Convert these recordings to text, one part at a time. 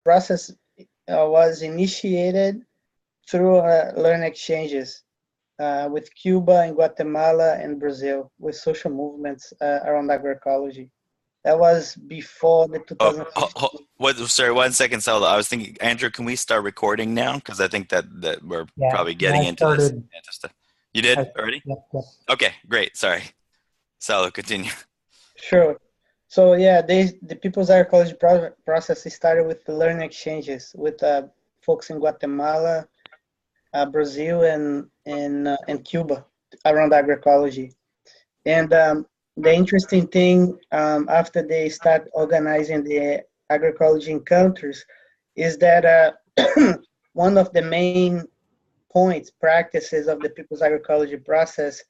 process was initiated through learn exchanges with Cuba and Guatemala and Brazil, with social movements around agroecology. That was before the Oh, 2015. sorry, 1 second, Saul. I was thinking, Andrew, can we start recording now? Because I think that we're Yeah, probably yeah, getting I into this started. stuff. You did I, already? yep, yep. Okay, great. Sorry. Salo, continue. Sure. So yeah, the People's Agroecology process started with the learning exchanges with folks in Guatemala, Brazil, and Cuba around agroecology. And the interesting thing, after they start organizing the agroecology encounters, is that one of the main points, practices of the People's Agroecology process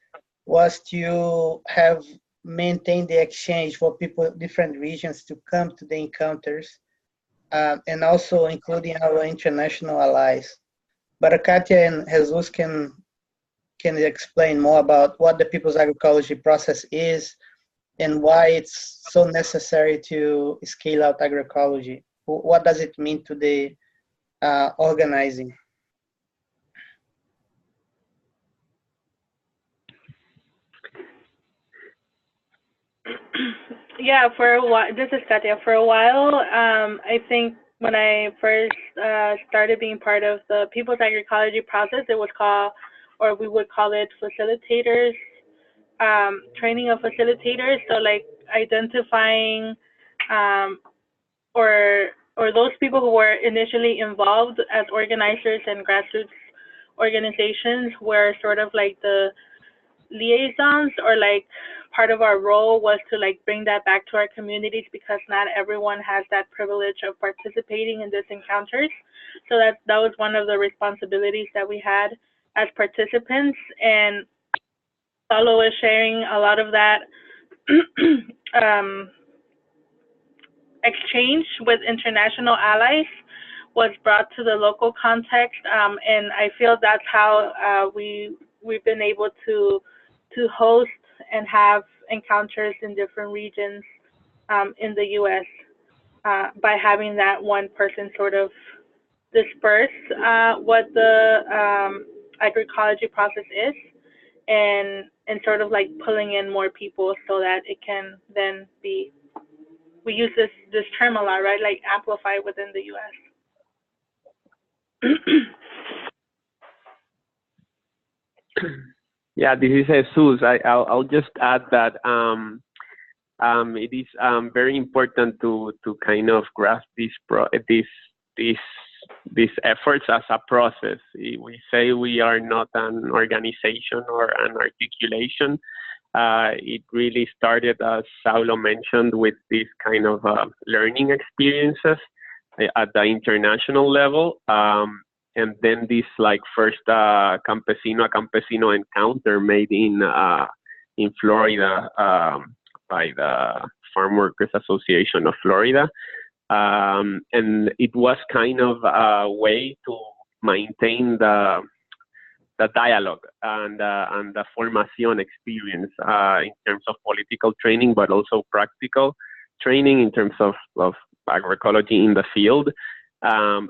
was to have maintain the exchange for people, different regions to come to the encounters, and also including our international allies. But Katia and Jesus can explain more about what the People's Agroecology process is and why it's so necessary to scale out agroecology. What does it mean to the organizing? Yeah, for a while, this is Katia. For a while, I think when I first started being part of the People's Agroecology process, it was called, or we would call it facilitators, training of facilitators. So like identifying um, or those people who were initially involved as organizers and grassroots organizations were sort of like the liaisons, or like part of our role was to like bring that back to our communities, because not everyone has that privilege of participating in these encounters. So that was one of the responsibilities that we had as participants, and Paulo was sharing a lot of that um, exchange with international allies was brought to the local context, and I feel that's how we've been able to host and have encounters in different regions in the U.S. By having that one person sort of disperse what the agroecology process is, and sort of like pulling in more people so that it can then be, we use this term a lot, right? Like amplify within the U.S. Yeah, this is Jesus. I'll just add that it is very important to kind of grasp these efforts as a process. We say we are not an organization or an articulation. It really started, as Saulo mentioned, with these kind of learning experiences at the international level. And then this like first campesino a campesino encounter made in Florida by the Farm Workers Association of Florida. And it was kind of a way to maintain the dialogue and the formación experience in terms of political training, but also practical training in terms of agroecology in the field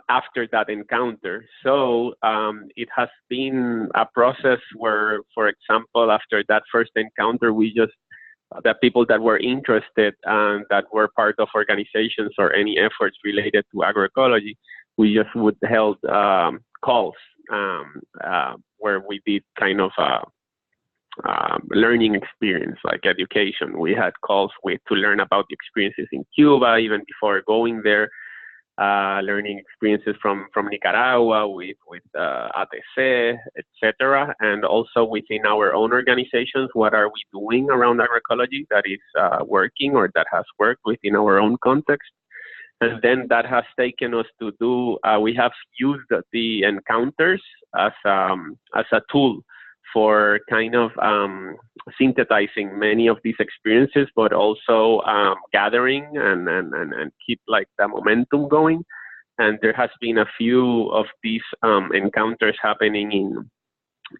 after that encounter. So it has been a process where, for example, after that first encounter, the people that were interested and that were part of organizations or any efforts related to agroecology, we just would held calls where we did kind of learning experience, like education. We had calls to learn about the experiences in Cuba, even before going there, learning experiences from Nicaragua with ATC, etc. And also within our own organizations, what are we doing around agroecology that is working or that has worked within our own context. And then that has taken us to do, we have used the encounters as a tool for kind of synthesizing many of these experiences, but also gathering and keep like the momentum going. And there has been a few of these encounters happening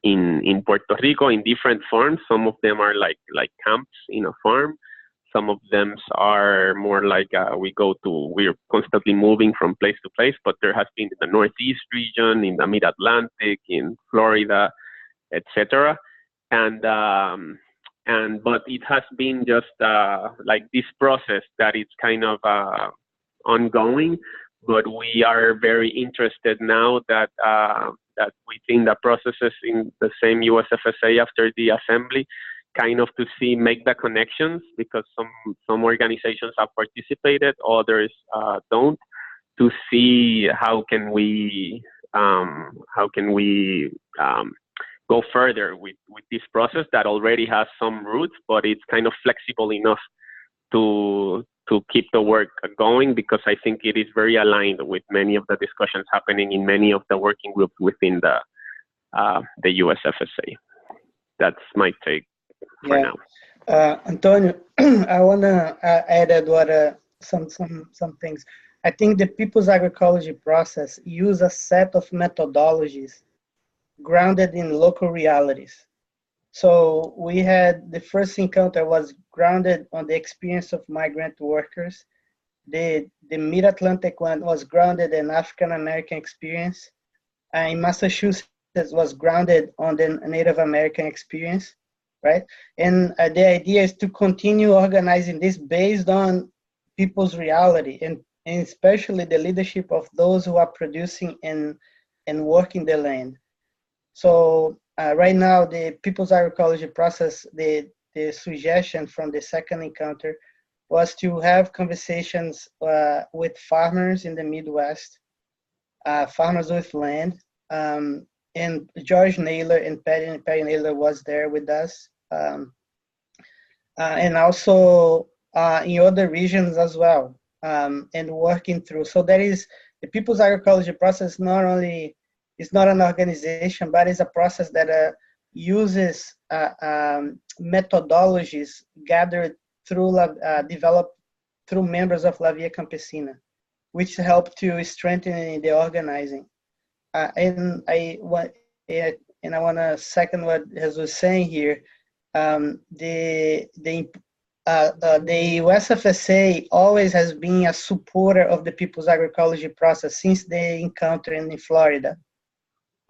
in Puerto Rico in different forms. Some of them are like camps in a farm. Some of them are more like we're constantly moving from place to place, but there has been in the Northeast region, in the Mid-Atlantic, in Florida, etc. But it has been just like this process that it's kind of ongoing. But we are very interested now that within the processes in the same USFSA after the assembly, kind of to make the connections, because some organizations have participated, others don't, to see how can we go further with this process that already has some roots, but it's kind of flexible enough to keep the work going, because I think it is very aligned with many of the discussions happening in many of the working groups within the USFSA. That's my take for now. Antonio, I wanna add what some things. I think the people's agroecology process use a set of methodologies grounded in local realities. So we had the first encounter was grounded on the experience of migrant workers. The Mid-Atlantic one was grounded in African American experience. In Massachusetts was grounded on the Native American experience, right? And the idea is to continue organizing this based on people's reality, and especially the leadership of those who are producing and working the land. So right now, the people's agroecology process, the suggestion from the second encounter was to have conversations with farmers in the Midwest, farmers with land, and George Naylor and Patty Naylor was there with us, and also in other regions as well, and working through. So that is the people's agroecology process. Not only it's not an organization, but it's a process that uses methodologies gathered through developed through members of La Via Campesina, which help to strengthen the organizing. And I want to second what Jesus was saying here. The USFSA always has been a supporter of the people's agroecology process since the encounter in Florida.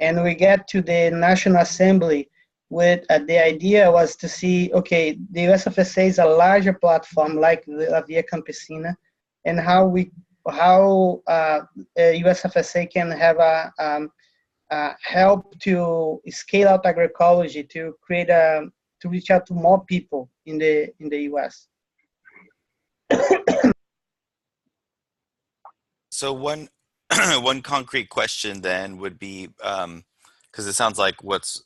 And we get to the National Assembly with the idea was to see, okay, the USFSA is a larger platform like the La Via Campesina, and how USFSA can have help to scale out agroecology, to create to reach out to more people in the US. So one concrete question then would be, because it sounds like what's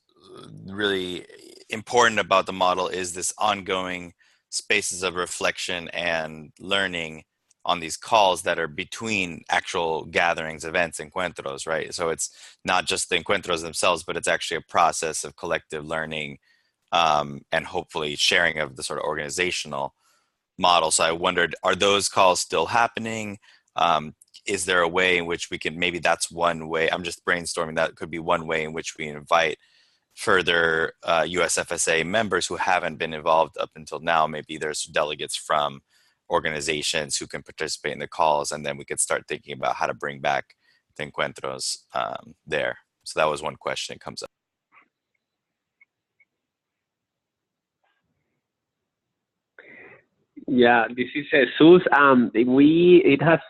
really important about the model is this ongoing spaces of reflection and learning on these calls that are between actual gatherings, events, encuentros, right? So it's not just the encuentros themselves, but it's actually a process of collective learning, and hopefully sharing of the sort of organizational model. So I wondered, are those calls still happening? Is there a way in which we can, maybe that's one way, I'm just brainstorming, that could be one way in which we invite further USFSA members who haven't been involved up until now. Maybe there's delegates from organizations who can participate in the calls, and then we could start thinking about how to bring back the encuentros there. So that was one question that comes up. Yeah, this is Jesus. It has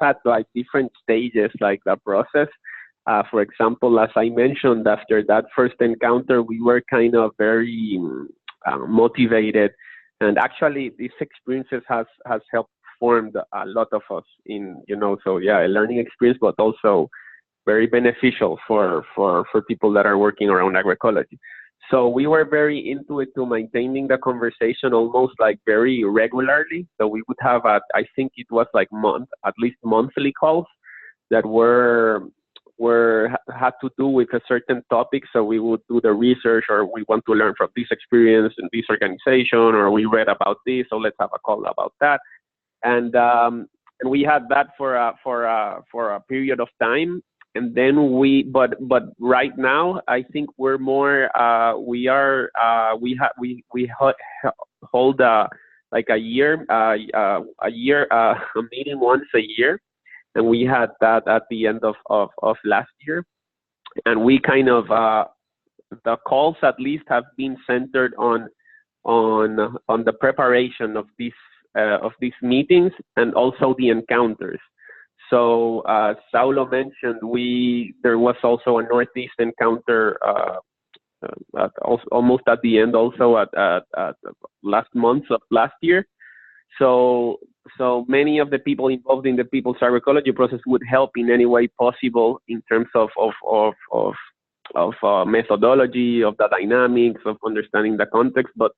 had like different stages, like the process. For example, as I mentioned, after that first encounter, we were kind of very motivated, and actually, these experiences has helped formed a lot of us in, so yeah, a learning experience, but also very beneficial for people that are working around agroecology. So we were very into it, to maintaining the conversation almost like very regularly. So we would have, I think it was like at least monthly calls that had to do with a certain topic. So we would do the research, or we want to learn from this experience in this organization, or we read about this, so let's have a call about that. And we had that for a period of time. And then but right now, I think we're more, we hold like a meeting once a year, and we had that at the end of last year, and we kind of the calls at least have been centered on the preparation of these meetings and also the encounters. So Saulo mentioned there was also a Northeast encounter almost at the end, also at last month of last year. So many of the people involved in the people's agroecology process would help in any way possible in terms of methodology, of the dynamics, of understanding the context, but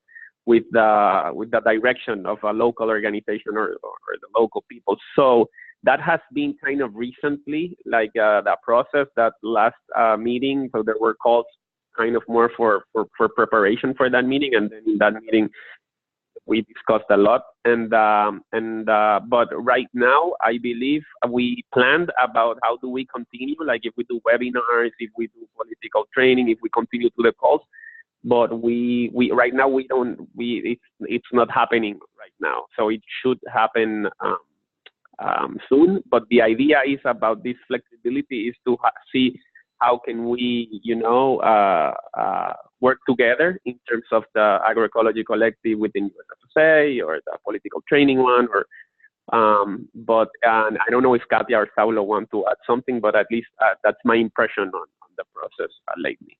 with the direction of a local organization or the local people. So that has been kind of recently, like that process, that last meeting. So there were calls kind of more for preparation for that meeting, and then in that meeting we discussed a lot. But right now, I believe we planned about how do we continue, like if we do webinars, if we do political training, if we continue to the calls. But we right now it's not happening right now. So it should happen soon. But the idea is about this flexibility is to see how can we, work together in terms of the agroecology collective within USFSA or the political training one, or but I don't know if Katia or Saulo want to add something, but at least that's my impression on the process lately.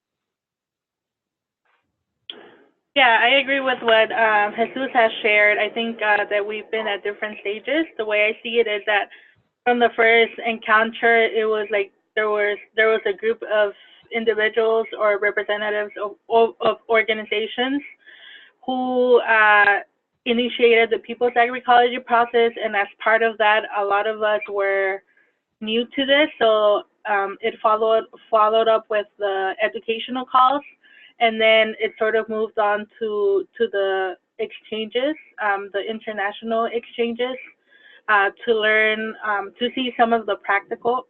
Yeah, I agree with what Jesus has shared. I think that we've been at different stages. The way I see it is that from the first encounter, it was like there was a group of individuals or representatives of organizations who initiated the people's agroecology process, and as part of that, a lot of us were new to this, so it followed up with the educational calls, and then it sort of moved on to the exchanges, the international exchanges, to learn, to see some of the practical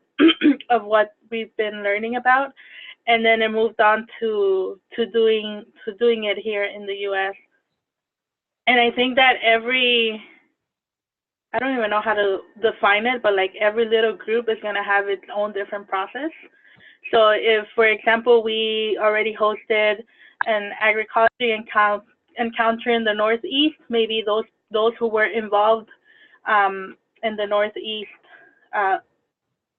of what we've been learning about, and then it moved on to doing it here in the U.S. And I think that I don't even know how to define it, but like every little group is going to have its own different process. So if, for example, we already hosted an agroecology encounter in the Northeast, maybe those who were involved in the Northeast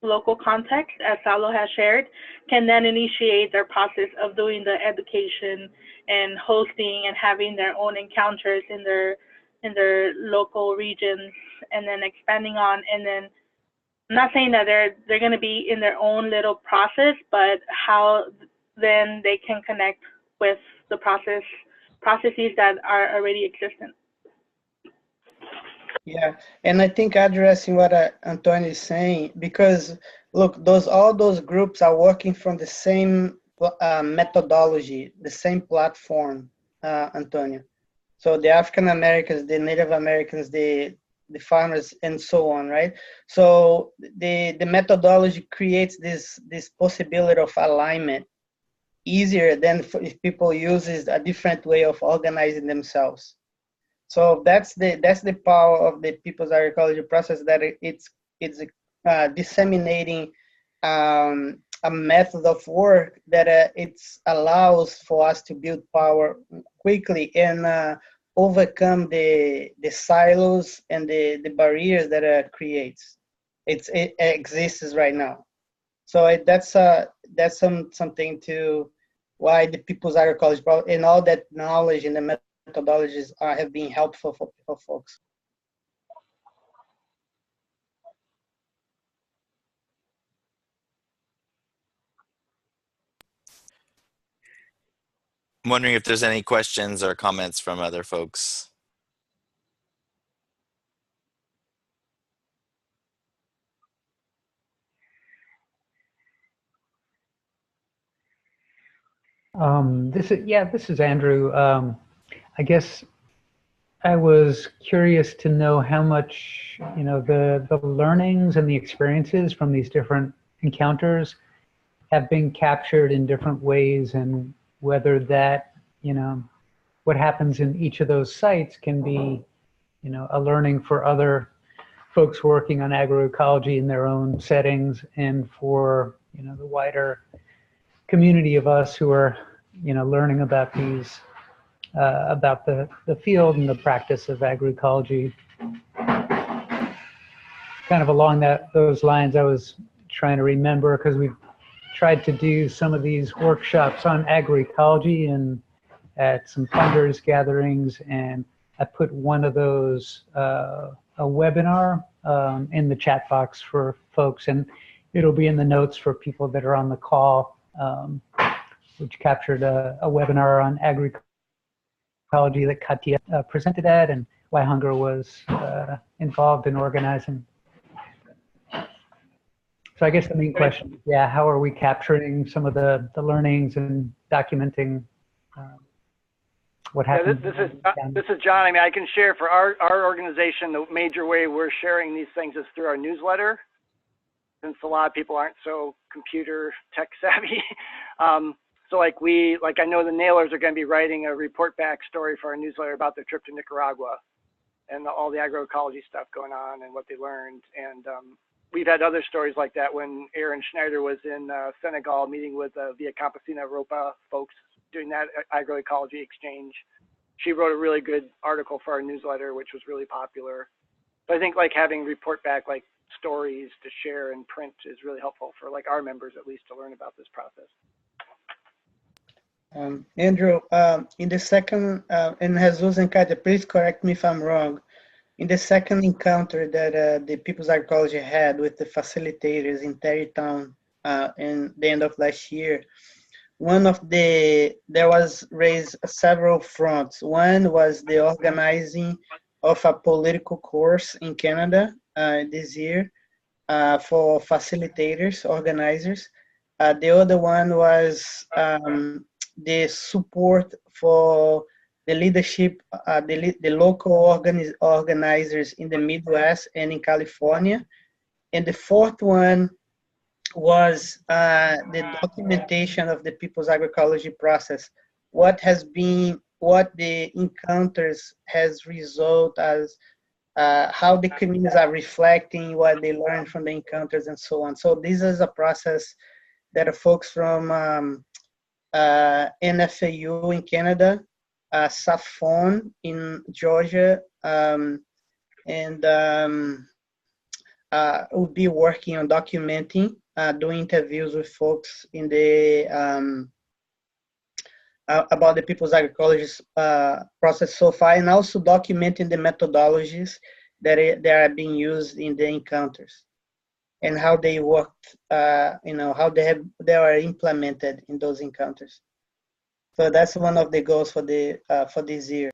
local context, as Saulo has shared, can then initiate their process of doing the education and hosting and having their own encounters in their local regions, and then expanding on. And then I'm not saying that they're going to be in their own little process, but how then they can connect with the processes that are already existent. Yeah, and I think addressing what Antonio is saying, because look, all those groups are working from the same methodology, the same platform, Antonio. So the African Americans, the Native Americans, the farmers, and so on, right? So the methodology creates this possibility of alignment easier than if people use a different way of organizing themselves. So that's the power of the people's agroecology process, that it's disseminating a method of work that it allows for us to build power quickly and overcome the silos and the barriers that it creates. It exists right now. So that's something to why the people's agroecology and all that knowledge and the methodologies have been helpful for folks. I'm wondering if there's any questions or comments from other folks. This is Andrew. I guess I was curious to know how much, the learnings and the experiences from these different encounters have been captured in different ways, and whether that, what happens in each of those sites can be a learning for other folks working on agroecology in their own settings, and for the wider community of us who are learning about these about the field and the practice of agroecology. Kind of along those lines, I was trying to remember, because we've tried to do some of these workshops on agroecology and at some funders gatherings, and I put one of those a webinar in the chat box for folks, and it'll be in the notes for people that are on the call, which captured a webinar on agroecology that Katia presented at, and why Hunger was involved in organizing. So I guess the main question, how are we capturing some of the learnings and documenting what happened? This is John. I mean, I can share for our organization, the major way we're sharing these things is through our newsletter, since a lot of people aren't so computer tech savvy. So I know the Nailers are going to be writing a report back story for our newsletter about their trip to Nicaragua and all the agroecology stuff going on and what they learned. And we've had other stories like that when Erin Schneider was in Senegal meeting with Via Campesina Europa folks doing that agroecology exchange. She wrote a really good article for our newsletter, which was really popular. So I think having report back stories to share in print is really helpful for our members, at least, to learn about this process. Andrew, in the second, and Jesus and Katia, please correct me if I'm wrong. In the second encounter that the People's Agroecology had with the facilitators in Tarrytown in the end of last year, there was raised several fronts. One was the organizing of a political course in Canada this year for facilitators, organizers. The other one was the support for the leadership, the local organizers in the Midwest and in California. And the fourth one was the documentation of the People's Agroecology process. What the encounters has result as, how the communities are reflecting what they learned from the encounters and so on. So this is a process that the folks from NFAU in Canada, SAFON in Georgia, and will be working on documenting, doing interviews with folks in the about the People's Agroecology process so far, and also documenting the methodologies that are being used in the encounters and how they worked, how they are implemented in those encounters. So that's one of the goals for this year.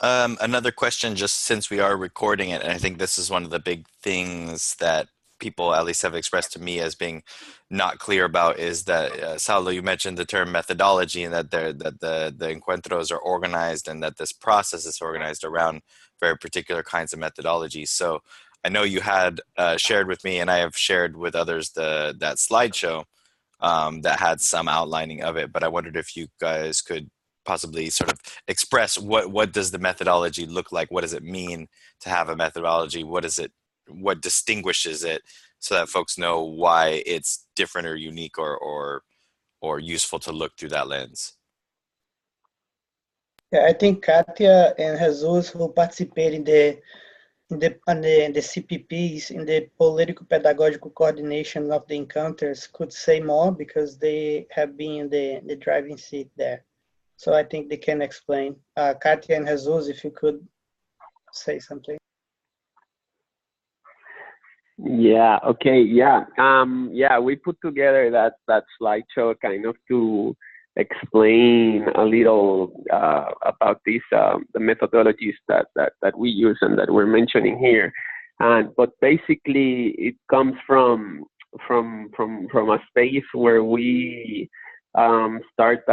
Another question, just since we are recording it, and I think this is one of the big things that people at least have expressed to me as being not clear about, is that Saulo, you mentioned the term methodology, and that the encuentros are organized, and that this process is organized around very particular kinds of methodologies. So I know you had shared with me, and I have shared with others that slideshow that had some outlining of it, but I wondered if you guys could possibly sort of express what does the methodology look like? What does it mean to have a methodology? What distinguishes it, so that folks know why it's different or unique or useful to look through that lens? Yeah, I think Katia and Jesus, who participate in the CPPs, in the political pedagogical coordination of the encounters, could say more, because they have been in the driving seat there. So I think they can explain. Katia and Jesus, if you could say something. Yeah, okay, yeah. We put together that slideshow kind of to explain a little about these the methodologies that we use and that we're mentioning here. But basically it comes from a space where we start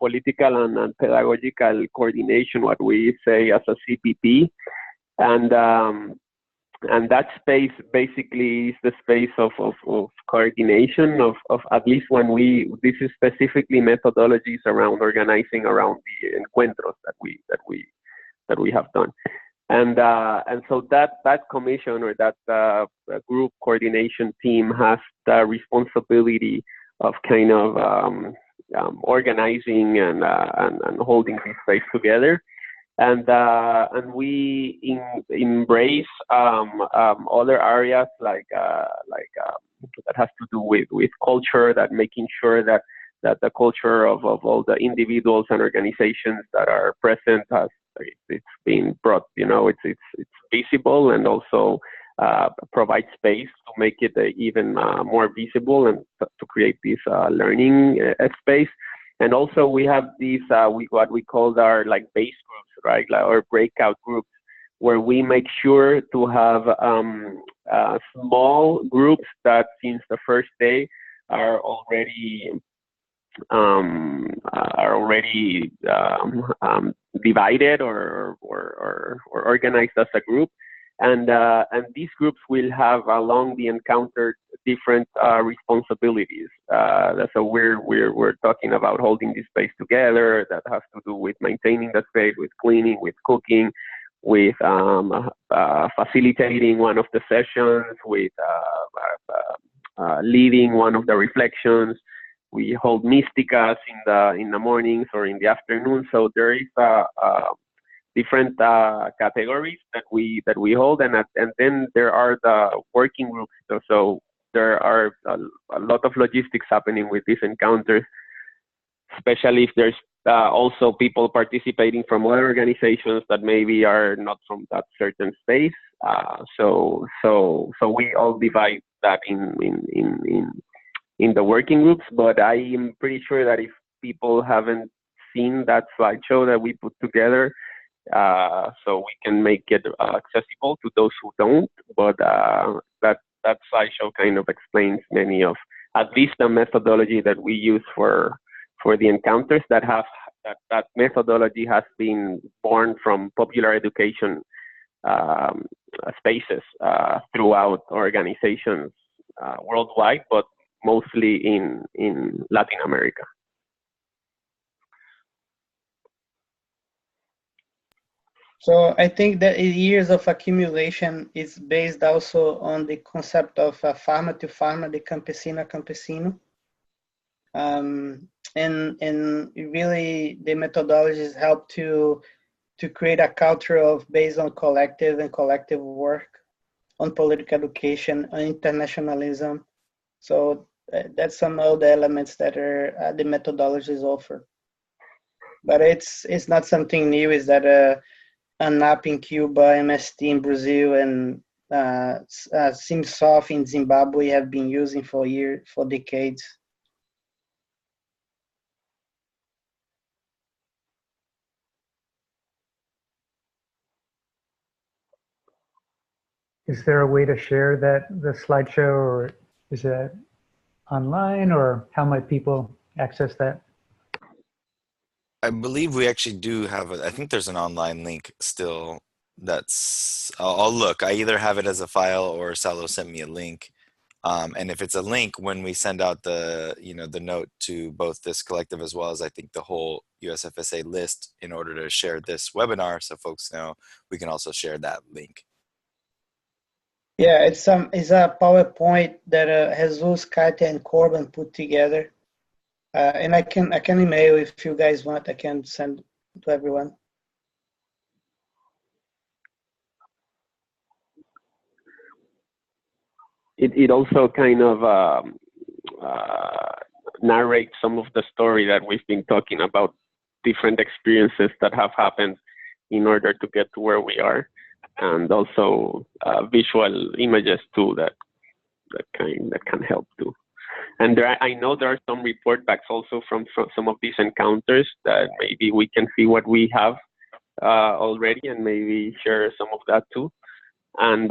political and pedagogical coordination, what we say as a CPP, and And that space basically is the space of coordination of at least when this is specifically methodologies around organizing around the encuentros that we have done. And so that commission or that group coordination team has the responsibility of kind of organizing and holding this space together. And we embrace other areas like that has to do with culture, that making sure that the culture of all the individuals and organizations that are present it's being brought, it's visible, and also provide space to make it even more visible and to create this learning space. And also we have these what we call our like base groups, right, or breakout groups, where we make sure to have small groups that since the first day are already divided or organized as a group, and these groups will have along the encounter different responsibilities. So we're talking about holding this space together. That has to do with maintaining the space, with cleaning, with cooking, with facilitating one of the sessions, with leading one of the reflections. We hold místicas in the mornings or in the afternoon. So there is different categories that we hold, and then there are the working groups. So there are a lot of logistics happening with these encounters, especially if there's also people participating from other organizations that maybe are not from that certain space. So we all divide that in the working groups. But I am pretty sure that if people haven't seen that slideshow that we put together, so we can make it accessible to those who don't. But that slideshow kind of explains many of, at least the methodology that we use for the encounters. That methodology has been born from popular education spaces throughout organizations worldwide, but mostly in Latin America. So I think that years of accumulation is based also on the concept of farmer to farmer, the campesino a campesino. And really the methodologies help to create a culture based on collective work, on political education, on internationalism. So that's some of the elements that are the methodologies offer. But it's not something new. Is that an app in Cuba, MST in Brazil, and SimSoft in Zimbabwe have been using for decades. Is there a way to share the slideshow, or is that online, or how might people access that? I believe we actually do have I think there's an online link still. I'll look. I either have it as a file or Salo sent me a link. And if it's a link, when we send out the note to both this collective as well as I think the whole USFSA list, in order to share this webinar so folks know, we can also share that link. Yeah, it's a PowerPoint that Jesus, Katia, and Corbin put together, and I can email if you guys want. I can send to everyone. It also kind of narrates some of the story that we've been talking about, different experiences that have happened in order to get to where we are, and also visual images too that can help too. And I know there are some report backs also from some of these encounters that maybe we can see what we have already and maybe share some of that too, and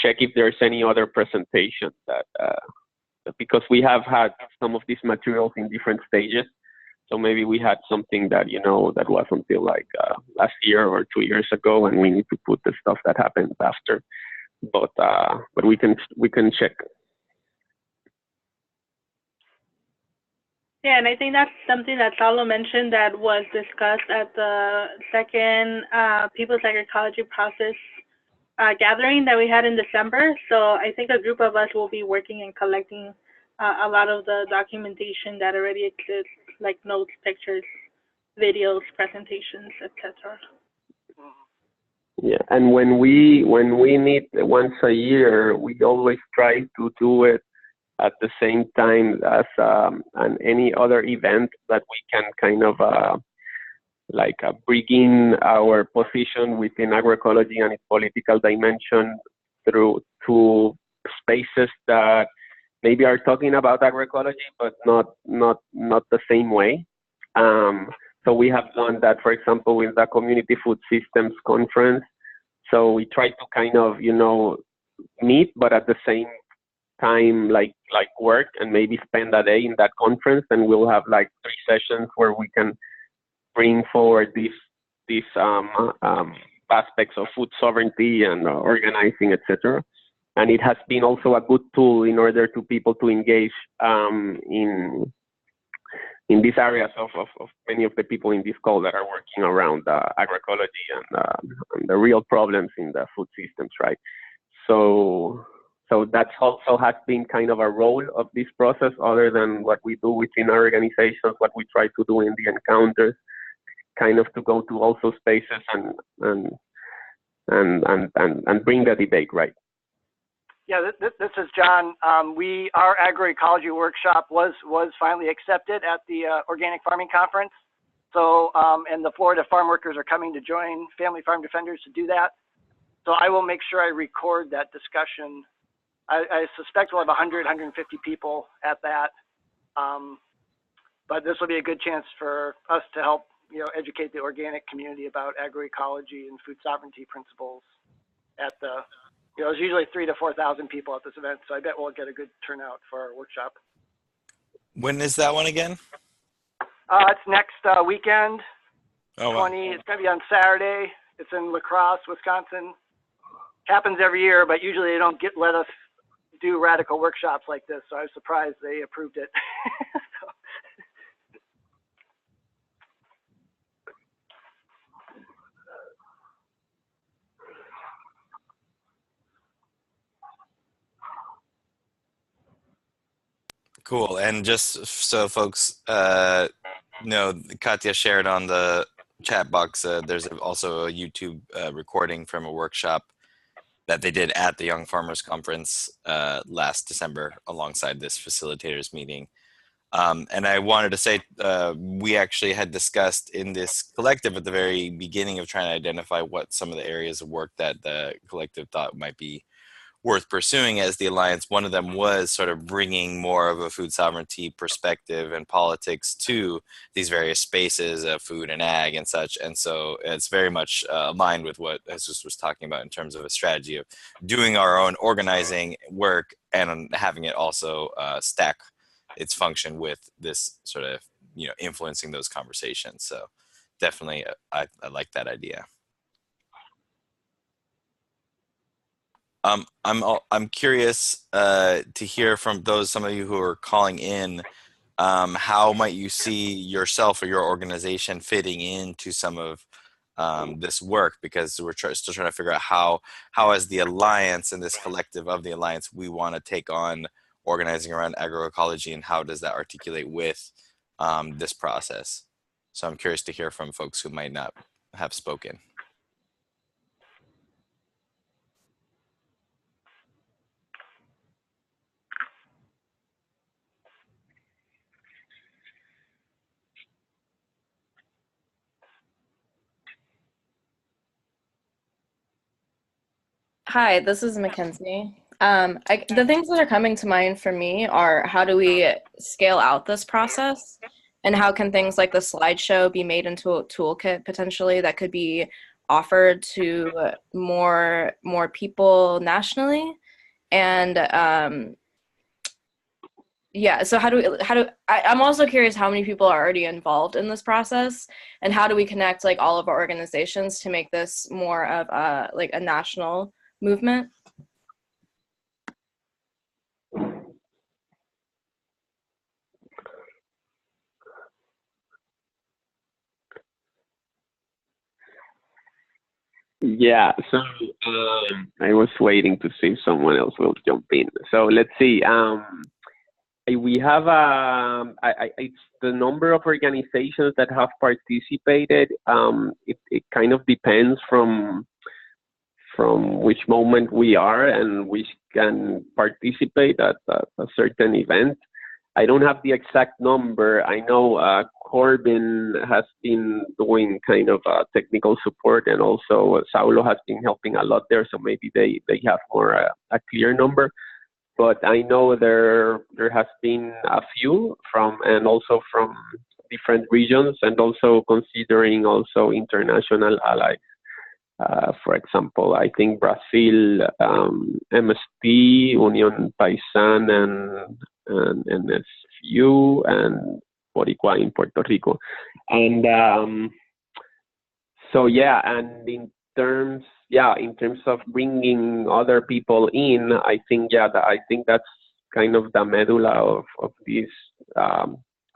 check if there's any other presentation that because we have had some of these materials in different stages. So maybe we had something that, that was until like last year or 2 years ago, and we need to put the stuff that happened after. But we can check. Yeah, and I think that's something that Saulo mentioned that was discussed at the second People's Agroecology Process gathering that we had in December. So I think a group of us will be working and collecting a lot of the documentation that already exists, like notes, pictures, videos, presentations, etc. Yeah, and when we meet once a year, we always try to do it at the same time as any other event that we can kind of bring in our position within agroecology and its political dimension through two spaces that maybe are talking about agroecology, but not the same way. So we have done that, for example, with the Community Food Systems Conference. So we try to kind of, meet, but at the same time, like work and maybe spend a day in that conference, and we'll have like 3 sessions where we can bring forward these aspects of food sovereignty and organizing, etc. And it has been also a good tool in order to people to engage in these areas of many of the people in this call that are working around agroecology and the real problems in the food systems, right? So that's also has been kind of a role of this process, other than what we do within our organizations, what we try to do in the encounters, kind of to go to also spaces and bring the debate, right? Yeah, this is John. Our agroecology workshop was finally accepted at the Organic Farming Conference. So, and the Florida farm workers are coming to join Family Farm Defenders to do that. So I will make sure I record that discussion. I suspect we'll have 100, 150 people at that. But this will be a good chance for us to help, educate the organic community about agroecology and food sovereignty principles at the, there's usually 3,000 to 4,000 people at this event, so I bet we'll get a good turnout for our workshop. When is that one again? It's next weekend. Oh, wow. It's going to be on Saturday. It's in La Crosse, Wisconsin. Happens every year, but usually they don't let us do radical workshops like this, so I was surprised they approved it. So. Cool. And just so folks know, Katya shared on the chat box, there's also a YouTube recording from a workshop that they did at the Young Farmers Conference last December alongside this facilitators meeting. And I wanted to say, we actually had discussed in this collective at the very beginning of trying to identify what some of the areas of work that the collective thought might be worth pursuing as the Alliance. One of them was sort of bringing more of a food sovereignty perspective and politics to these various spaces of food and ag and such. And so it's very much aligned with what Jesus was talking about in terms of a strategy of doing our own organizing work and having it also stack its function with this sort of, influencing those conversations. So definitely I like that idea. I'm curious to hear from some of you who are calling in. How might you see yourself or your organization fitting into some of this work? Because we're still trying to figure out how as the Alliance and this collective of the Alliance, we want to take on organizing around agroecology, and how does that articulate with this process? So I'm curious to hear from folks who might not have spoken. Hi, this is Mackenzie. The things that are coming to mind for me are, how do we scale out this process? And how can things like the slideshow be made into a toolkit potentially that could be offered to more people nationally? And Yeah, so I'm also curious how many people are already involved in this process, and how do we connect like all of our organizations to make this more of a like a national movement? Yeah, so I was waiting to see if someone else will jump in. So let's see. We have it's the number of organizations that have participated. It kind of depends from which moment we are and which can participate at a certain event. I don't have the exact number. I know Corbin has been doing kind of technical support, and also Saulo has been helping a lot there. So maybe they have more a clear number. But I know there has been a few and also from different regions, and also considering also international allies. For example, I think Brazil, MST, Unión Paisan, and NSU, and Boricua in Puerto Rico. And so yeah, and in terms of bringing other people in, I think that's kind of the medulla of these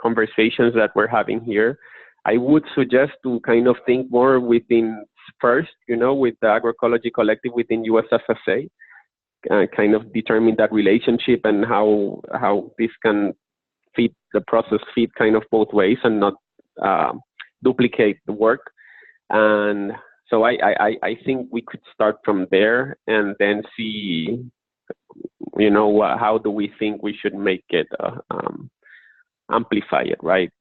conversations that we're having here. I would suggest to kind of think more within first, with the Agroecology Collective within USFSA, kind of determine that relationship and how this can the process fit kind of both ways and not duplicate the work. And so I think we could start from there and then see, how do we think we should make it amplify it, right?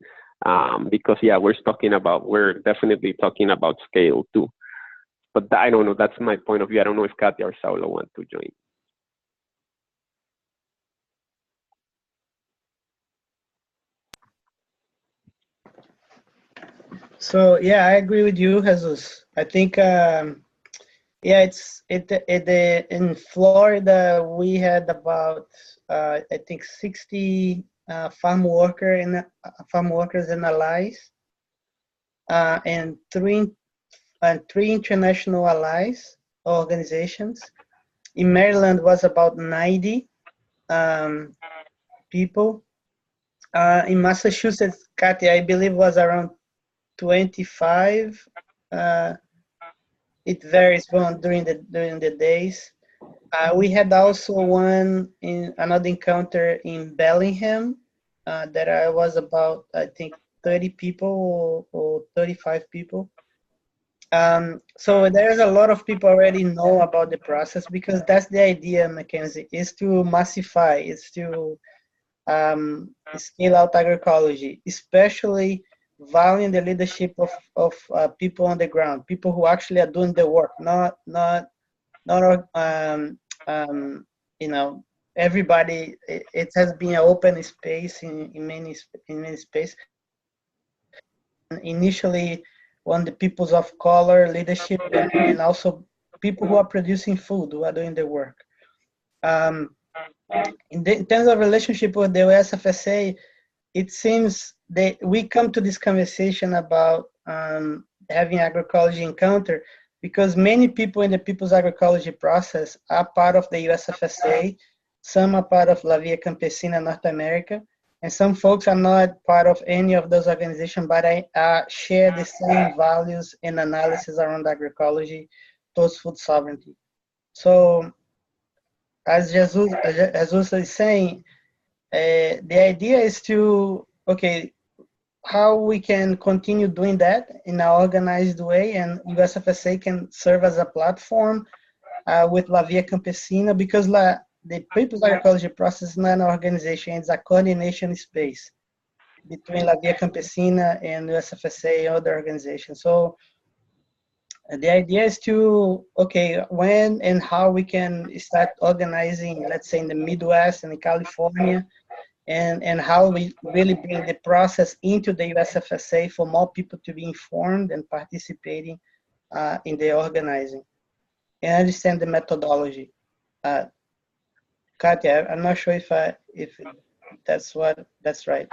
Because we're definitely talking about scale too. But I don't know, that's my point of view. I don't know if Katia or Saulo want to join. So yeah, I agree with you, Jesus. I think in Florida we had about I think 60 farm workers and allies, and three international allies organizations. In Maryland was about 90 people. In Massachusetts, Katia, I believe was around 25. It varies during the days. We had also another encounter in Bellingham that I was about, I think, 30 people or 35 people. So there's a lot of people already know about the process, because that's the idea, Mackenzie, is to massify, is to scale out agroecology, especially valuing the leadership of people on the ground, people who actually are doing the work, not everybody. It has been an open space in many spaces. Initially, on the peoples of color leadership, and also people who are producing food, who are doing the work. In terms of relationship with the USFSA, it seems that we come to this conversation about having agroecology encounter because many people in the people's agroecology process are part of the USFSA. Some are part of La Via Campesina North America, and some folks are not part of any of those organizations, but I share the same values and analysis around agroecology towards food sovereignty. So, as Jesus is saying, the idea is to, how we can continue doing that in an organized way, and USFSA can serve as a platform with La Via Campesina, because the People's Agroecology process is not an organization, it's a coordination space between La Via Campesina and USFSA and other organizations. So the idea is to, when and how we can start organizing, let's say in the Midwest and in California, and how we really bring the process into the USFSA for more people to be informed and participating in the organizing and understand the methodology. Katia, I'm not sure if That's right.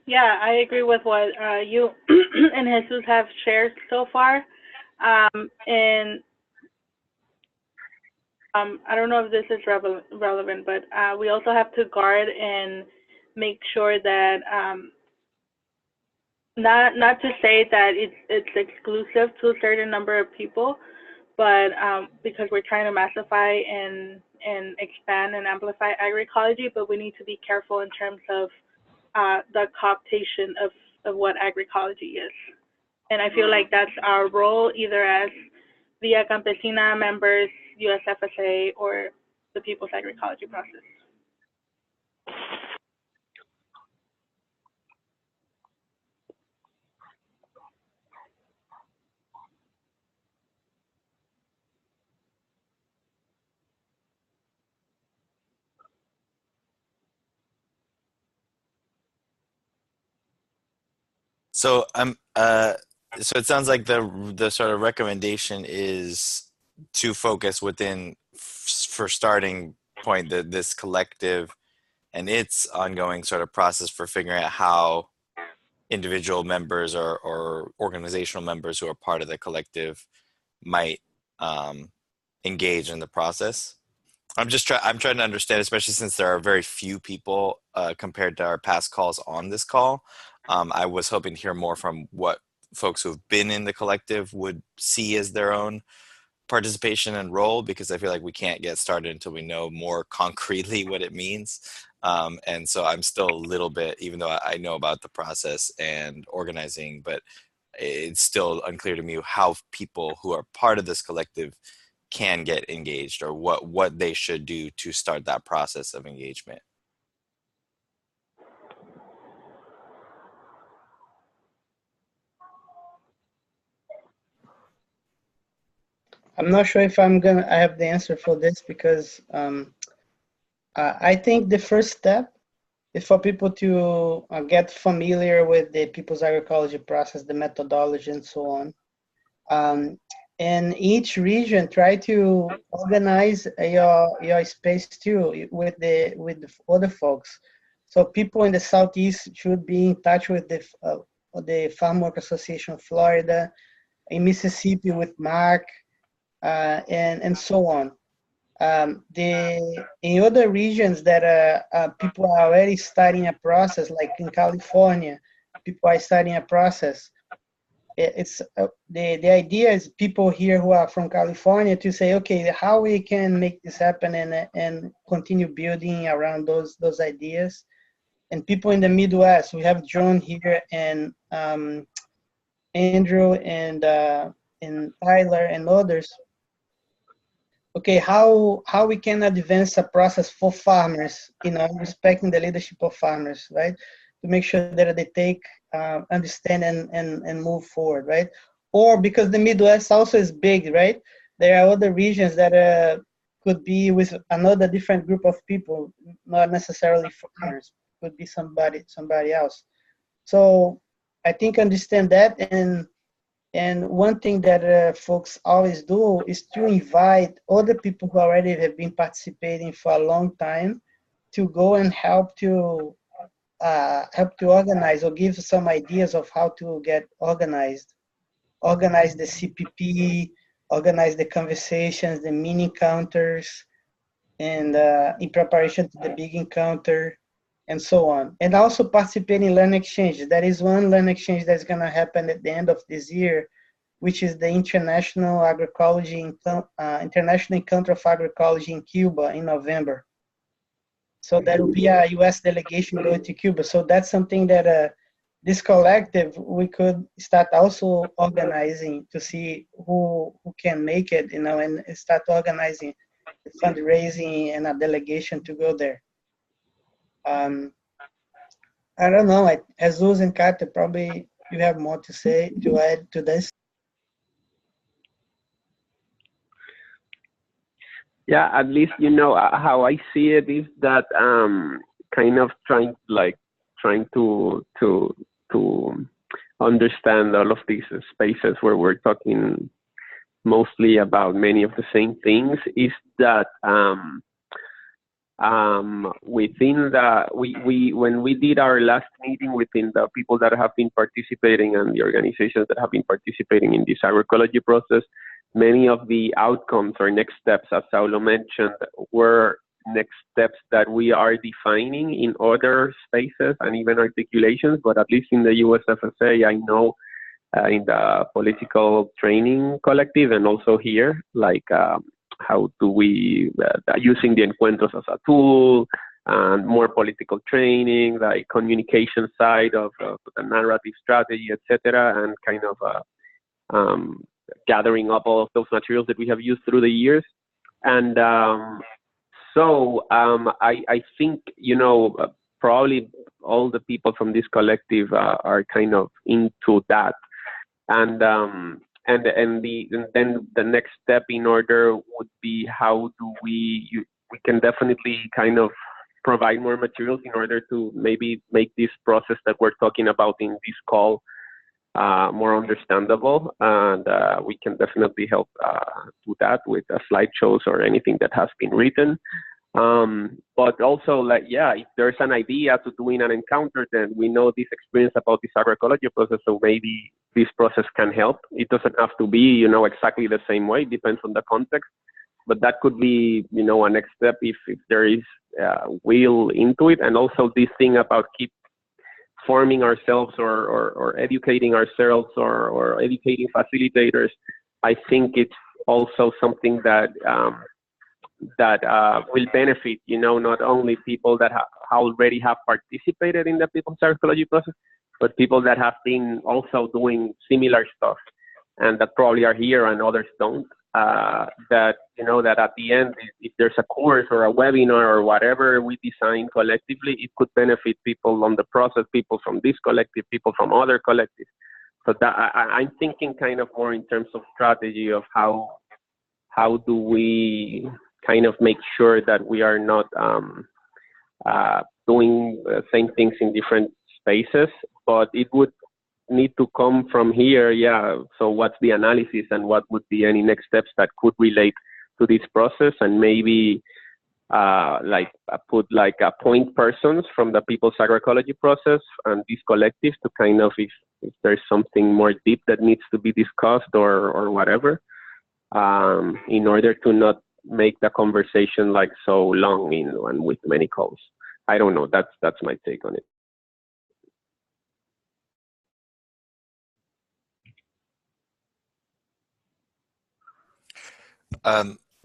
Yeah, I agree with what you and Jesus have shared so far. And I don't know if this is relevant, but we also have to guard and make sure that not to say that it's exclusive to a certain number of people, but because we're trying to massify and expand and amplify agroecology, but we need to be careful in terms of the cooptation of what agroecology is. And I feel like that's our role, either as Via Campesina members, USFSA, or the People's Agroecology process. So so it sounds like the sort of recommendation is to focus within, for starting point, this collective and its ongoing sort of process for figuring out how individual members or organizational members who are part of the collective might engage in the process. I'm trying to understand, especially since there are very few people compared to our past calls on this call. I was hoping to hear more from what folks who have been in the collective would see as their own participation and role, because I feel like we can't get started until we know more concretely what it means. And so I'm still a little bit, even though I know about the process and organizing, but it's still unclear to me how people who are part of this collective can get engaged, or what they should do to start that process of engagement. I'm not sure if I have the answer for this, because I think the first step is for people to get familiar with the People's Agroecology process, the methodology, and so on. And each region, try to organize your space too with the other folks. So people in the Southeast should be in touch with the Farm Work Association of Florida, in Mississippi with Mark, and so on. In other regions that people are already starting a process, like in California, people are starting a process. It's the idea is people here who are from California to say, okay, how we can make this happen and continue building around those ideas. And people in the Midwest, we have John here and Andrew and Tyler and others. Okay, how we can advance a process for farmers, respecting the leadership of farmers, right? To make sure that they take, understand and move forward, right? Or because the Midwest also is big, right? There are other regions that could be with another different group of people, not necessarily farmers, could be somebody else. So I think understand that, and one thing that folks always do is to invite other people who already have been participating for a long time to go and help to organize, or give some ideas of how to get organized. Organize the CPP, organize the conversations, the mini encounters, and in preparation to the big encounter, and so on. And also participate in learn exchanges. There is one learn exchange that's going to happen at the end of this year, which is the International Encounter of Agroecology in Cuba in November. So there will be a U.S. delegation going to Cuba. So that's something that this collective, we could start also organizing to see who can make it, and start organizing the fundraising and a delegation to go there. I don't know, Jesus and Kate, probably you have more to say, to add to this. Yeah, at least how I see it is that kind of trying to understand all of these spaces where we're talking mostly about many of the same things, is that within the when we did our last meeting within the people that have been participating and the organizations that have been participating in this agroecology process, many of the outcomes or next steps, as Saulo mentioned, were next steps that we are defining in other spaces and even articulations, but at least in the USFSA, I know in the political training collective and also here, like how do we, using the encuentros as a tool, and more political training, like communication side of the narrative strategy, etc., and kind of gathering up all of those materials that we have used through the years. And so I think, you know, probably all the people from this collective are kind of into that. And then the next step in order would be how do we can definitely kind of provide more materials in order to maybe make this process that we're talking about in this call more understandable, and we can definitely help do that with slideshows or anything that has been written. But also, like, yeah, if there's an idea to doing an encounter, then we know this experience about this agroecology process, so maybe this process can help. It doesn't have to be, you know, exactly the same way. It depends on the context, but that could be, you know, a next step if there is will into it. And also this thing about keep forming ourselves or educating ourselves or educating facilitators, I think it's also something that will benefit, you know, not only people that already have participated in the people's agroecology process, but people that have been also doing similar stuff and that probably are here and others don't. That, you know, that at the end, if there's a course or a webinar or whatever we design collectively, it could benefit people on the process, people from this collective, people from other collectives. So that I'm thinking kind of more in terms of strategy of how do we kind of make sure that we are not doing the same things in different spaces, but it would need to come from here. Yeah. So what's the analysis and what would be any next steps that could relate to this process, and maybe put like point persons from the people's agroecology process and these collectives to kind of, if there's something more deep that needs to be discussed or whatever, in order to not make the conversation like so long and with many calls. I don't know. That's my take on it.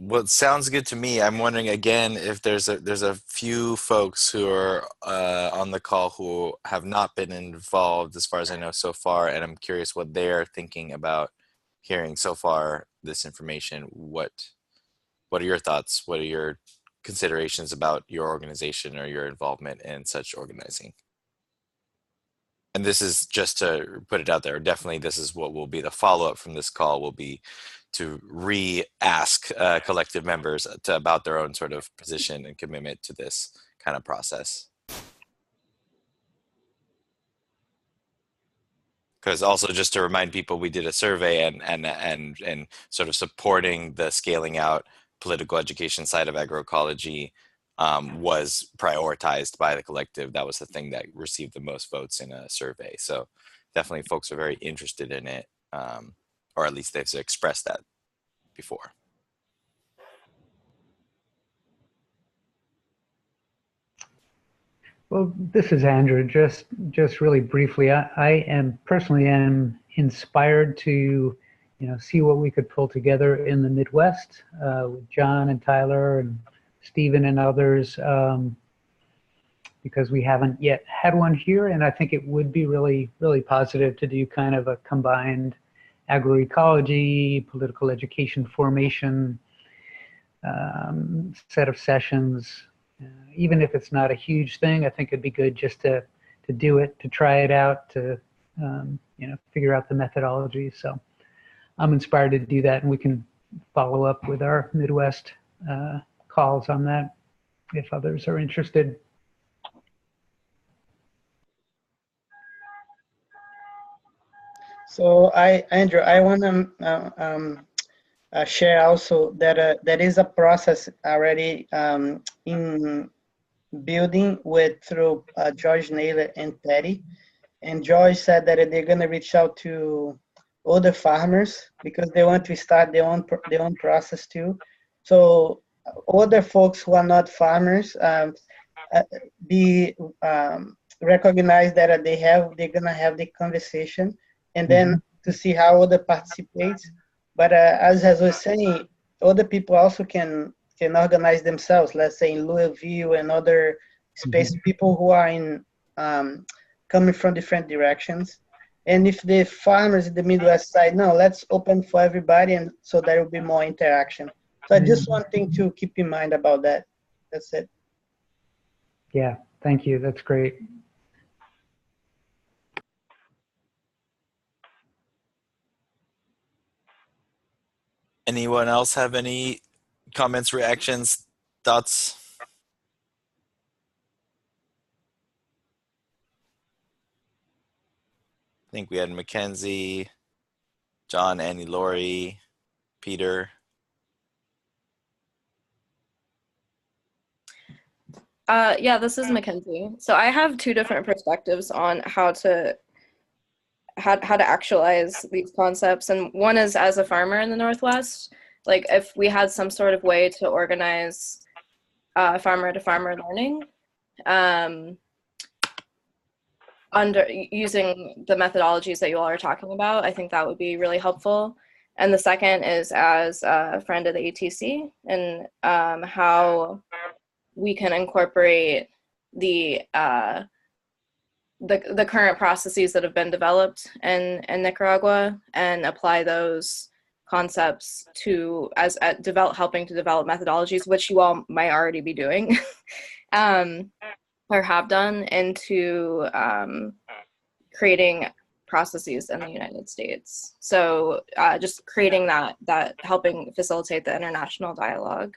Well, it sounds good to me. I'm wondering again if there's a few folks who are on the call who have not been involved, as far as I know so far, and I'm curious what they're thinking about hearing so far this information. What are your thoughts? What are your considerations about your organization or your involvement in such organizing? And this is just to put it out there, definitely this is what will be the follow-up from this call, will be to re-ask collective members about their own sort of position and commitment to this kind of process. Because also just to remind people, we did a survey and sort of supporting the scaling out political education side of agroecology was prioritized by the collective. That was the thing that received the most votes in a survey. So definitely folks are very interested in it, or at least they've expressed that before. Well, this is Andrew. Just really briefly, I am personally inspired to, see what we could pull together in the Midwest with John and Tyler and Stephen and others, because we haven't yet had one here, and I think it would be really, really positive to do kind of a combined agroecology, political education formation set of sessions. Even if it's not a huge thing, I think it'd be good just to do it, to try it out, to figure out the methodology. So I'm inspired to do that, and we can follow up with our Midwest calls on that if others are interested. So Andrew, I want to share also that there is a process already in building with through George Naylor and Patty. And George said that they're going to reach out to other farmers because they want to start their own process too. So other folks who are not farmers be recognize that they're gonna have the conversation, and then to see how other participates. But as I was saying, other people also can organize themselves. Let's say in Louisville and other space, people who are in coming from different directions. And if the farmers in the Midwest side, no, let's open for everybody, and so there will be more interaction. So just one thing to keep in mind about that. That's it. Yeah, thank you. That's great. Anyone else have any comments, reactions, thoughts? I think we had Mackenzie, John, Annie, Lori, Peter. Yeah, this is Mackenzie. So I have two different perspectives on how to actualize these concepts. And one is as a farmer in the Northwest, like if we had some sort of way to organize farmer to farmer learning under using the methodologies that you all are talking about, I think that would be really helpful. And the second is as a friend of the ATC and how we can incorporate the current processes that have been developed in Nicaragua and apply those concepts to helping to develop methodologies, which you all might already be doing or have done, into creating processes in the United States. So just creating that helping facilitate the international dialogue.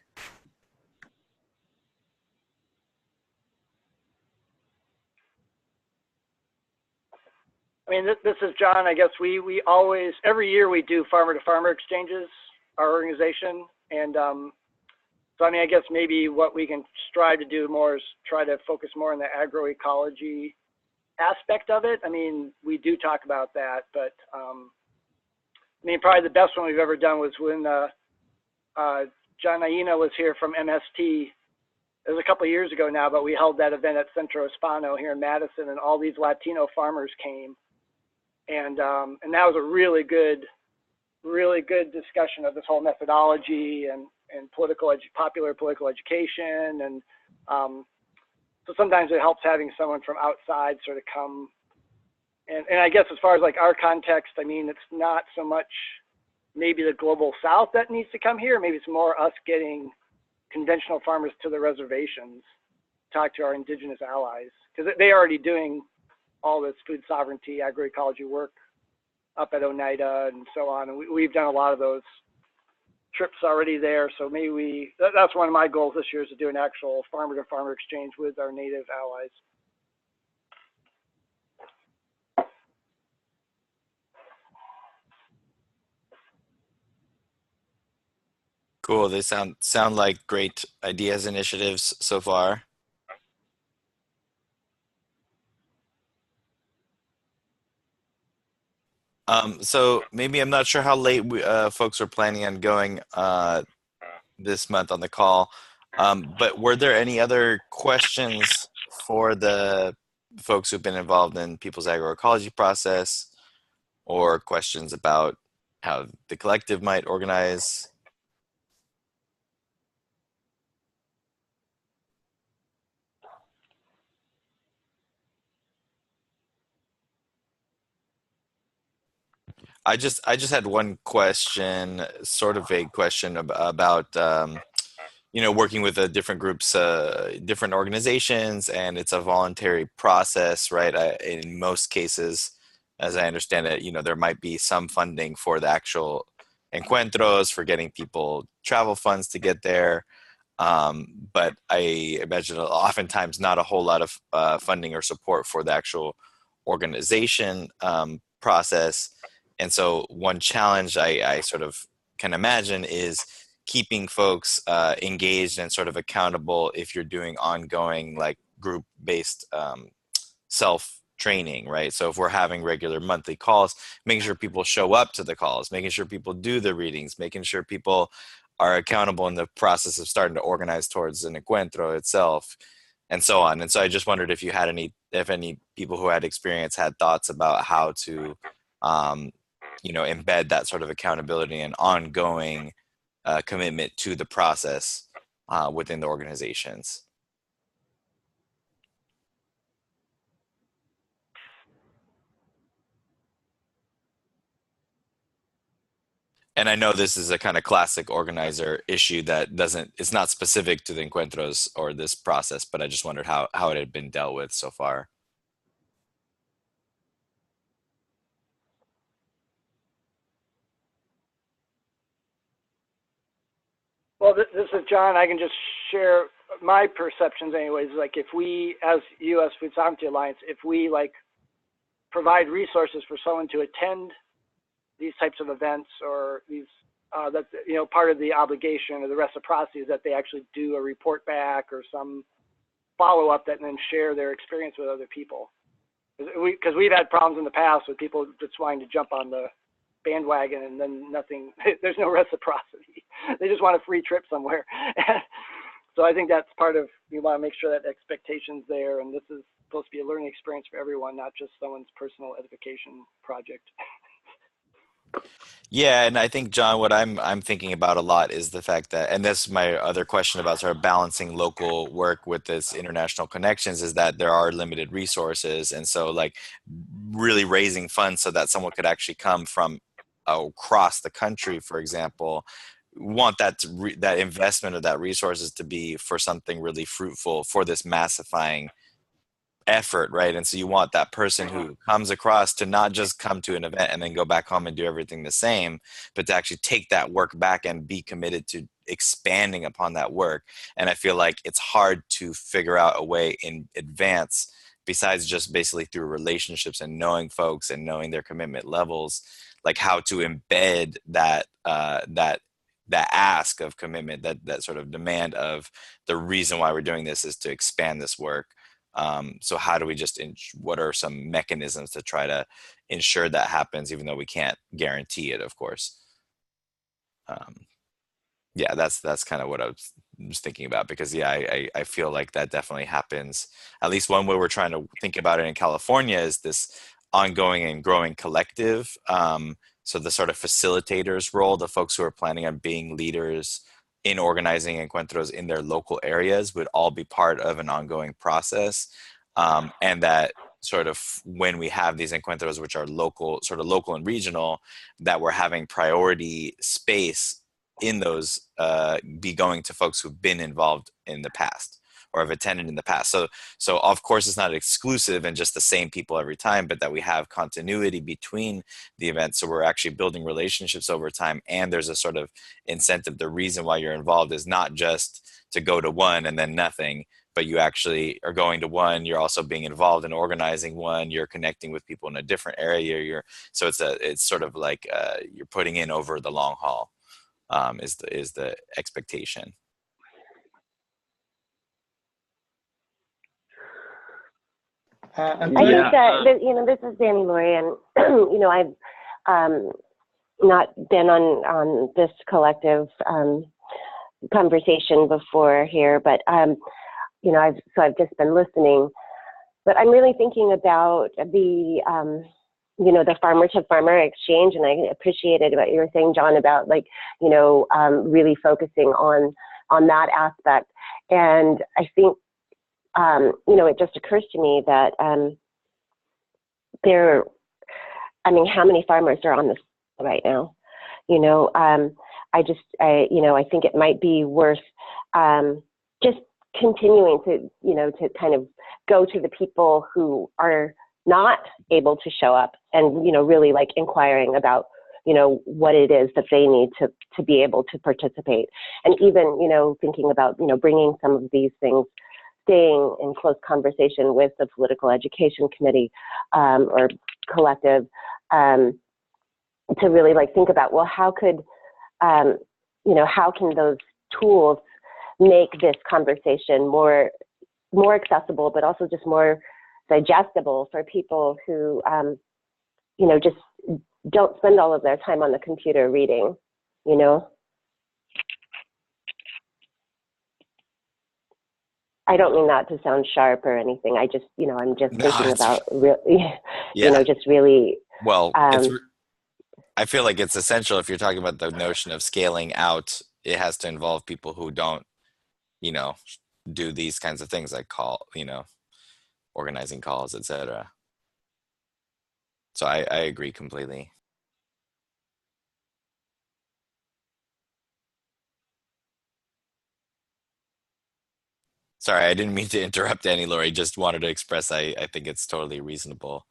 I mean, this is John. I guess we always, every year we do farmer to farmer exchanges, our organization. And so, I mean, I guess maybe what we can strive to do more is try to focus more on the agroecology aspect of it. I mean, we do talk about that, but I mean, probably the best one we've ever done was when John Aina was here from MST. It was a couple of years ago now, but we held that event at Centro Hispano here in Madison, and all these Latino farmers came. And that was a really good discussion of this whole methodology and popular political education. And so sometimes it helps having someone from outside sort of come. And I guess as far as like our context, I mean, it's not so much maybe the global South that needs to come here. Maybe it's more us getting conventional farmers to the reservations, talk to our indigenous allies, because they're already doing all this food sovereignty, agroecology work up at Oneida and so on. And we've done a lot of those trips already there. So maybe that's one of my goals this year, is to do an actual farmer to farmer exchange with our native allies. Cool. They sound like great ideas, initiatives so far. So maybe I'm not sure how late folks are planning on going this month on the call, but were there any other questions for the folks who've been involved in People's Agroecology process, or questions about how the collective might organize? I just had one question, sort of vague question about working with different groups, different organizations, and it's a voluntary process, right? In most cases, as I understand it, there might be some funding for the actual encuentros, for getting people travel funds to get there. But I imagine oftentimes not a whole lot of funding or support for the actual organization process. And so one challenge I sort of can imagine is keeping folks engaged and sort of accountable if you're doing ongoing like group-based self-training, right? So if we're having regular monthly calls, making sure people show up to the calls, making sure people do the readings, making sure people are accountable in the process of starting to organize towards an encuentro itself, and so on. And so I just wondered if you had if any people who had experience had thoughts about how to, embed that sort of accountability and ongoing commitment to the process within the organizations. And I know this is a kind of classic organizer issue that it's not specific to the encuentros or this process, but I just wondered how it had been dealt with so far. Well, this is John. I can just share my perceptions anyways. Like if we, as U.S. Food Sovereignty Alliance, if we like provide resources for someone to attend these types of events, or these, that's, part of the obligation or the reciprocity is that they actually do a report back or some follow-up that and then share their experience with other people. Because we've had problems in the past with people just wanting to jump on the bandwagon and then nothing, there's no reciprocity. They just want a free trip somewhere. So I think that's part of, you want to make sure that expectation's there, and this is supposed to be a learning experience for everyone, not just someone's personal edification project. Yeah, and I think, John, what I'm thinking about a lot is the fact that, and this is my other question about sort of balancing local work with this international connections, is that there are limited resources, and so like really raising funds so that someone could actually come from across the country, for example, want that that investment of that resources to be for something really fruitful for this massifying effort, right? And so you want that person who comes across to not just come to an event and then go back home and do everything the same, but to actually take that work back and be committed to expanding upon that work. And I feel like it's hard to figure out a way in advance, besides just basically through relationships and knowing folks and knowing their commitment levels, like how to embed that that ask of commitment, that sort of demand of the reason why we're doing this is to expand this work. So how do we what are some mechanisms to try to ensure that happens, even though we can't guarantee it, of course? Yeah, that's kind of what I was thinking about, because yeah, I feel like that definitely happens. At least one way we're trying to think about it in California is this ongoing and growing collective. So the sort of facilitators role, the folks who are planning on being leaders in organizing encuentros in their local areas, would all be part of an ongoing process. And that sort of when we have these encuentros, which are local, sort of local and regional, that we're having priority space in those be going to folks who've been involved in the past or have attended in the past. So of course it's not exclusive and just the same people every time, but that we have continuity between the events. So we're actually building relationships over time, and there's a sort of incentive. The reason why you're involved is not just to go to one and then nothing, but you actually are going to one, you're also being involved in organizing one, you're connecting with people in a different area. So it's sort of like you're putting in over the long haul, is the expectation. I think that, this is Danny Laurie, and, I've not been on this collective conversation before here, but, I've just been listening. But I'm really thinking about the farmer to farmer exchange, and I appreciated what you were saying, John, about really focusing on that aspect. And I think, it just occurs to me that how many farmers are on this right now? I think it might be worth just continuing to kind of go to the people who are not able to show up and, really like inquiring about, what it is that they need to be able to participate. And even, thinking about, bringing some of these things, staying in close conversation with the political education committee or collective to really like think about, well, how could how can those tools make this conversation more accessible, but also just more digestible for people who, just don't spend all of their time on the computer reading, I don't mean that to sound sharp or anything. I just, I'm just thinking about just really. Well, I feel like it's essential if you're talking about the notion of scaling out, it has to involve people who don't, do these kinds of things like organizing calls, etc. So I agree completely. Sorry, I didn't mean to interrupt Annie Laurie. Just wanted to express I think it's totally reasonable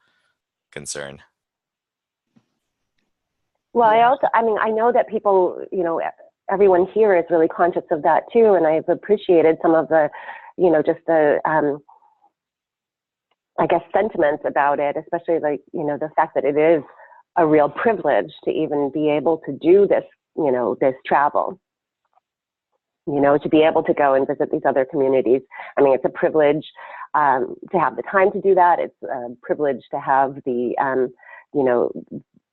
concern. Well, I know that people, everyone here is really conscious of that too, and I've appreciated some of the, just the, I guess, sentiments about it, especially like, the fact that it is a real privilege to even be able to do this, this travel. To be able to go and visit these other communities. I mean, it's a privilege to have the time to do that. It's a privilege to have the,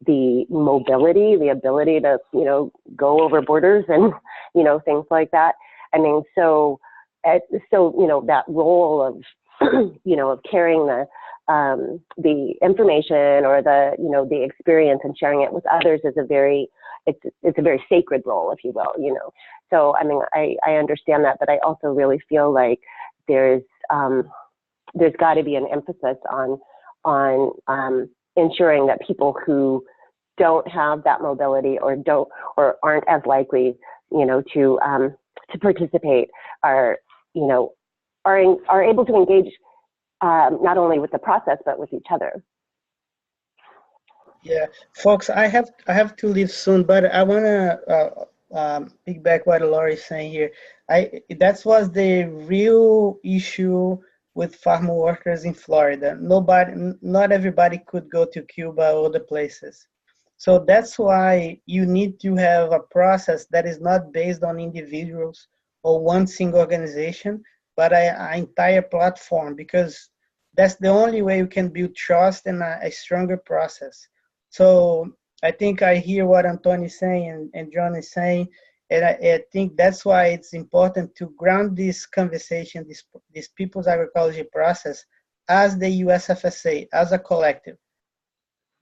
the mobility, the ability to, go over borders and, things like that. I mean, so that role of, of carrying the information or the experience and sharing it with others is it's a very sacred role, if you will, So, I mean, I understand that, but I also really feel like there's got to be an emphasis on ensuring that people who don't have that mobility or aren't as likely, to participate are able to engage not only with the process but with each other. Yeah, folks, I have to leave soon, but I want to piggyback what Laurie is saying here. That was the real issue with farm workers in Florida. Not everybody could go to Cuba or other places. So that's why you need to have a process that is not based on individuals or one single organization, but an entire platform, because that's the only way you can build trust and a stronger process. So I think I hear what Antonio is saying and John is saying, and I think that's why it's important to ground this conversation, this people's agroecology process, as the USFSA, as a collective,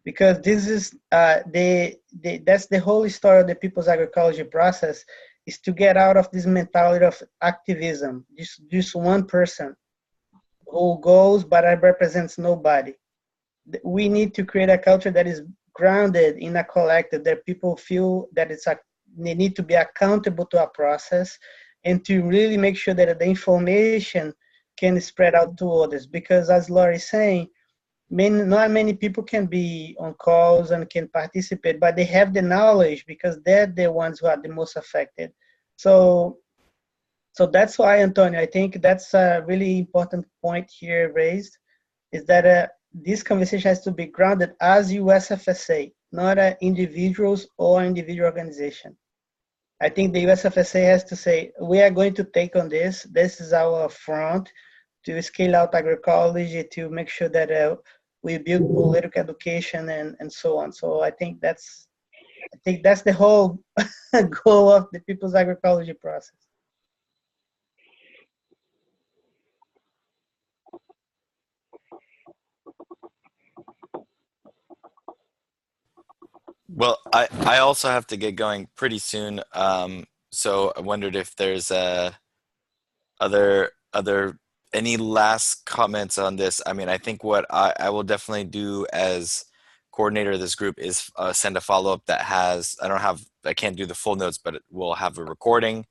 because this is that's the whole story of the people's agroecology process, is to get out of this mentality of activism, just one person who goes but represents nobody. We need to create a culture that is grounded in a collective, that people feel that they need to be accountable to a process, and to really make sure that the information can spread out to others. Because as Laurie is saying, not many people can be on calls and can participate, but they have the knowledge because they're the ones who are the most affected. So that's why, Antonio, I think that's a really important point here raised, is that this conversation has to be grounded as USFSA, not individuals or individual organization. I think the USFSA has to say, we are going to take on this. This is our front to scale out agroecology, to make sure that we build political education and so on. So I think that's the whole goal of the people's agroecology process. Well, I also have to get going pretty soon. So I wondered if there's other any last comments on this. I mean, I think what I will definitely do as coordinator of this group is send a follow-up that has, I can't do the full notes, but we'll have a recording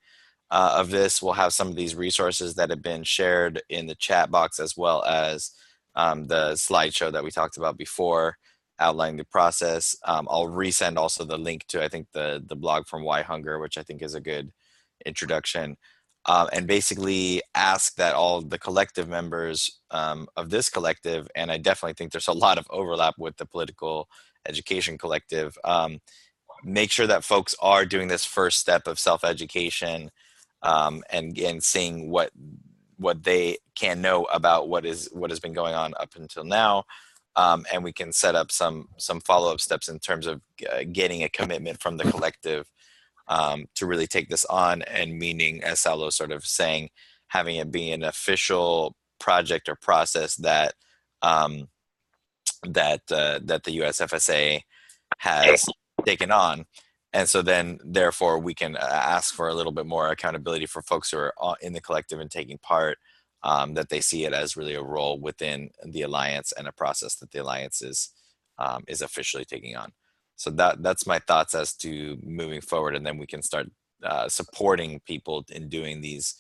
of this. We'll have some of these resources that have been shared in the chat box, as well as the slideshow that we talked about before, outlining the process. I'll resend also the link to, I think, the blog from Why Hunger, which I think is a good introduction. And basically ask that all the collective members of this collective, and I definitely think there's a lot of overlap with the political education collective, make sure that folks are doing this first step of self-education, and seeing what they can know about what has been going on up until now. And we can set up some follow-up steps in terms of getting a commitment from the collective to really take this on, and meaning, as Saulo sort of saying, having it be an official project or process that that the USFSA has taken on. And so then, therefore, we can ask for a little bit more accountability for folks who are in the collective and taking part, that they see it as really a role within the Alliance and a process that the Alliance is officially taking on. So that's my thoughts as to moving forward, and then we can start supporting people in doing these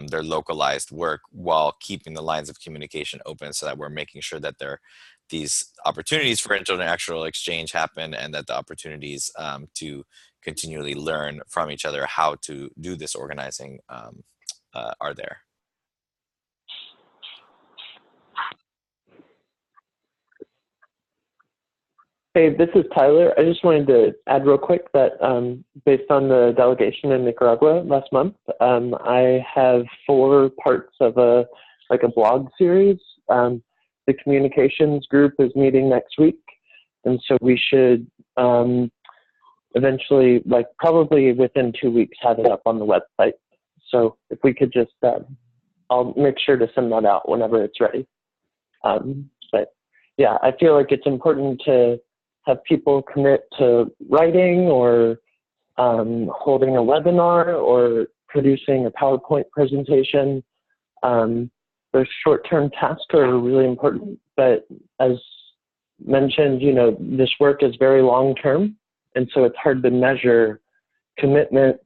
their localized work while keeping the lines of communication open, so that we're making sure that these opportunities for international exchange happen, and that the opportunities to continually learn from each other how to do this organizing are there. Hey, this is Tyler. I just wanted to add real quick that based on the delegation in Nicaragua last month, I have 4 parts of a blog series. The communications group is meeting next week, and so we should eventually, probably within 2 weeks, have it up on the website. So if we could just, I'll make sure to send that out whenever it's ready. But yeah, I feel like it's important to have people commit to writing or holding a webinar or producing a PowerPoint presentation. Those short-term tasks are really important, but as mentioned, this work is very long-term, and so it's hard to measure commitment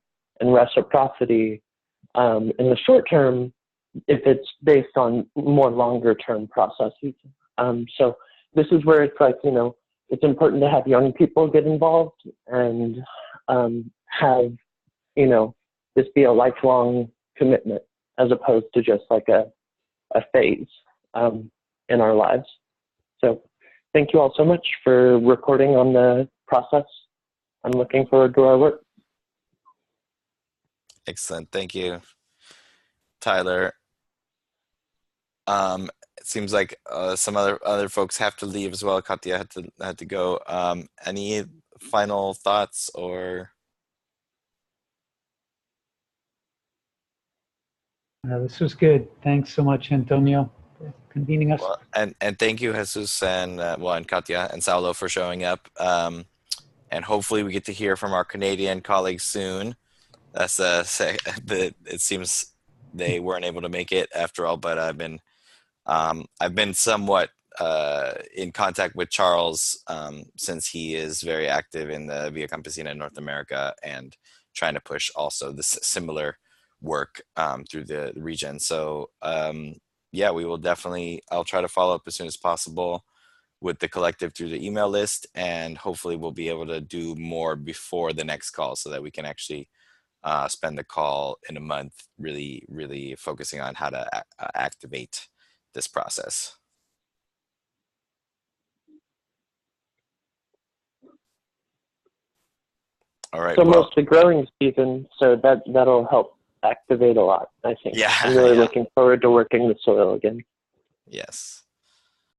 and reciprocity in the short term if it's based on more longer-term processes. So this is where it's it's important to have young people get involved and have, this be a lifelong commitment as opposed to just a phase in our lives. So thank you all so much for reporting on the process. I'm looking forward to our work. Excellent. Thank you, Tyler. It seems like some other folks have to leave as well. Katya had to go. Any final thoughts or? This was good. Thanks so much, Antonio, for convening us. Well, and thank you, Jesus, and Katya and Saulo for showing up. And hopefully we get to hear from our Canadian colleagues soon. That's it seems they weren't able to make it after all, but I've been somewhat in contact with Charles since he is very active in the Via Campesina in North America and trying to push also this similar work through the region. So yeah, we will definitely, I'll try to follow up as soon as possible with the collective through the email list, and hopefully we'll be able to do more before the next call so that we can actually spend the call in a month really, really focusing on how to activate this process. All right. It's almost the growing season, so that'll help activate a lot, I think. Yeah. I'm really looking forward to working the soil again. Yes.